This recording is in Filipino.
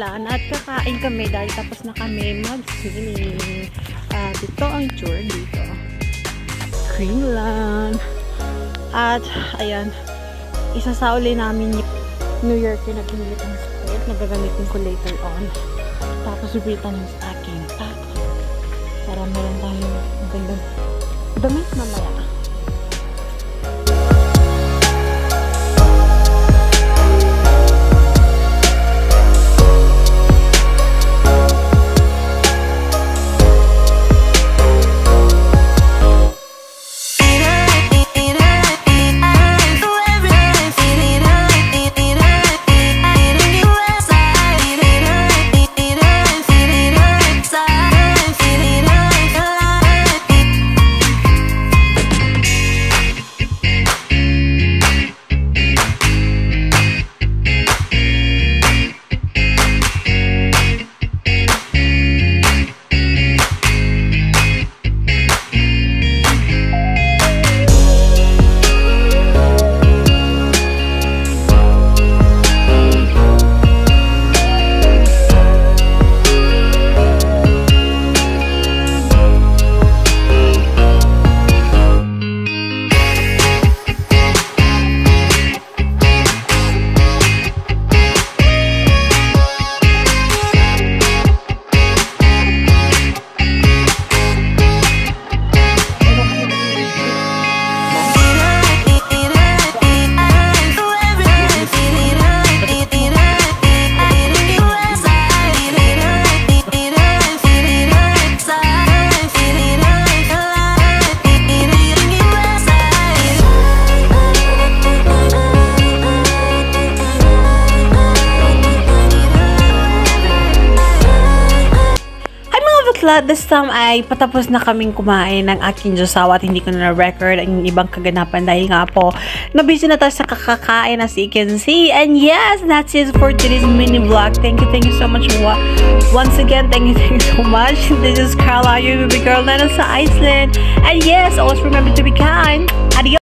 Kringlan at kakain kami dahil tapos na kami mag-swimming. Dito ang tour dito. Kringlan. At, ayan, isasauli namin yung New York yung nag-init ang skirt. Nagagamitin ko later on. Tapos, ubitan yung sa aking pack. Para meron tayong magandang damit mamaya. This time ay patapos na kaming kumain ng aking Diyosawa at hindi ko na record ang ibang kaganapan dahil nga po nabisi na tayo sa kakakain as you can see. And yes, that's it for today's mini vlog. Thank you so much once again. Thank you so much. This is Carla, your baby girl na sa Iceland. And yes, always remember to be kind. Adios.